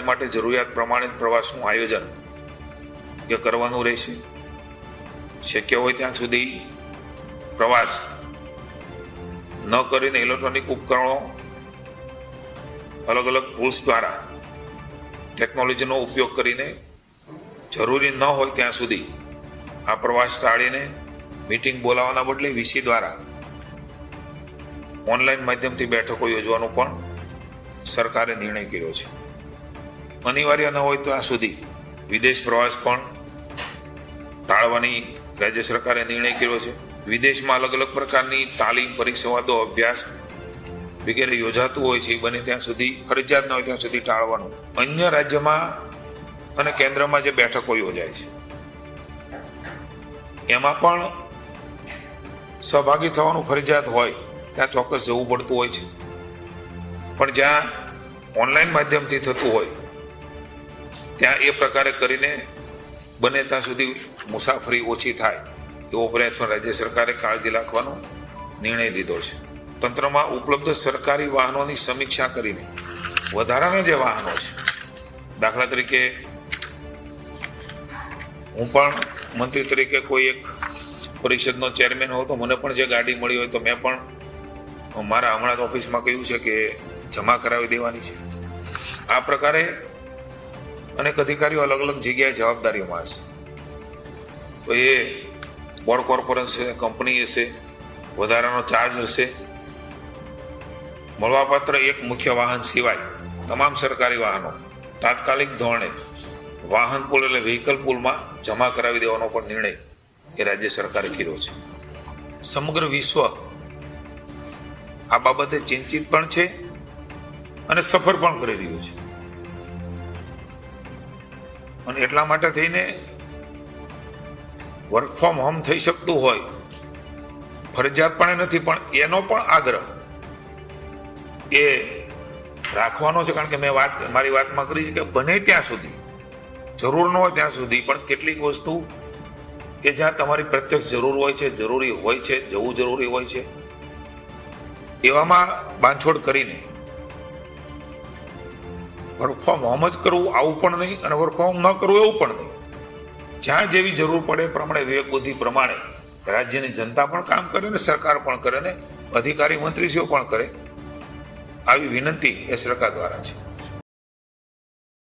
માટે જરૂરિયાત પ્રમાણે પ્રવાસનું આયોજન એ કરવાનું રહેશે. શક્ય હોય ત્યાં સુધી પ્રવાસ ન કરીને ઇલેક્ટ્રોનિક ઉપકરણો, અલગ અલગ ટૂલ્સ દ્વારા ટેકનોલોજીનો ઉપયોગ કરીને જરૂરી ન હોય ત્યાં સુધી આ પ્રવાસ ટાળીને મીટિંગ બોલાવવાના બદલે વીસી દ્વારા ઓનલાઈન માધ્યમથી બેઠકો યોજવાનો પણ સરકારે નિર્ણય કર્યો છે. અનિવાર્ય ન હોય ત્યાં સુધી વિદેશ પ્રવાસ પણ ટાળવાની રાજ્ય સરકારે નિર્ણય કર્યો છે. વિદેશમાં અલગ અલગ પ્રકારની તાલીમ, પરિસંવાદો, અભ્યાસ વગેરે યોજાતું હોય છે, એ બને ત્યાં સુધી ફરજિયાત ન હોય ત્યાં સુધી ટાળવાનું. અન્ય રાજ્યમાં અને કેન્દ્રમાં જે બેઠકો યોજાય છે એમાં પણ સહભાગી થવાનું ફરજિયાત હોય ત્યાં ચોક્કસ જવું પડતું હોય છે. પણ જ્યાં ઓનલાઈન માધ્યમથી થતું હોય ત્યાં એ પ્રકારે કરીને બને ત્યાં સુધી મુસાફરી ઓછી થાય એવો પ્રયાસ રાજ્ય સરકારે કાળજી રાખવાનો નિર્ણય લીધો છે. તંત્રમાં ઉપલબ્ધ સરકારી વાહનોની સમીક્ષા કરીને વધારાના જે વાહનો છે, દાખલા તરીકે હું પણ મંત્રી તરીકે કોઈ એક પરિષદનો ચેરમેન હોઉં તો મને પણ જે ગાડી મળી હોય તો મેં પણ મારા હમણાં ઓફિસમાં કહ્યું છે કે જમા કરાવી દેવાની છે. આ પ્રકારે અનેક અધિકારીઓ અલગ અલગ જગ્યાએ જવાબદારીઓમાં હશે. તો એ બોર્ડ કોર્પોરેશન છે, કંપની હશે, વધારાનો ચાર્જ હશે. મળવાપાત્ર એક મુખ્ય વાહન સિવાય તમામ સરકારી વાહનો તાત્કાલિક ધોરણે વાહન પુલ એટલે વ્હીકલ પુલમાં જમા કરાવી દેવાનો પણ નિર્ણય એ રાજ્ય સરકારે કર્યો છે. સમગ્ર વિશ્વ આ બાબતે ચિંતિત પણ છે અને સફર પણ કરી રહ્યું છે. અને એટલા માટે થઈને વર્ક ફ્રોમ હોમ થઈ શકતું હોય, ફરજિયાતપણે નથી, પણ એનો પણ આગ્રહ એ રાખવાનો છે. કારણ કે મેં મારી વાતમાં કરી છે કે બને ત્યાં સુધી, જરૂર ન હોય ત્યાં સુધી, પણ કેટલીક વસ્તુ કે જ્યાં તમારી પ્રત્યક્ષ જરૂર હોય છે, જરૂરી હોય છે, જવું જરૂરી હોય છે, એવામાં બાંધછોડ કરીને વર્ક ફ્રોમ હોમ જ કરવું આવું પણ નહીં, અને વર્ક ફ્રોમ ન કરવું એવું પણ નહીં. જ્યાં જેવી જરૂર પડે એ પ્રમાણે, વિવેક બુદ્ધિ પ્રમાણે રાજ્યની જનતા પણ કામ કરે ને સરકાર પણ કરે ને અધિકારી મંત્રીશ્રીઓ પણ કરે, આવી વિનંતી એ સરકાર દ્વારા છે.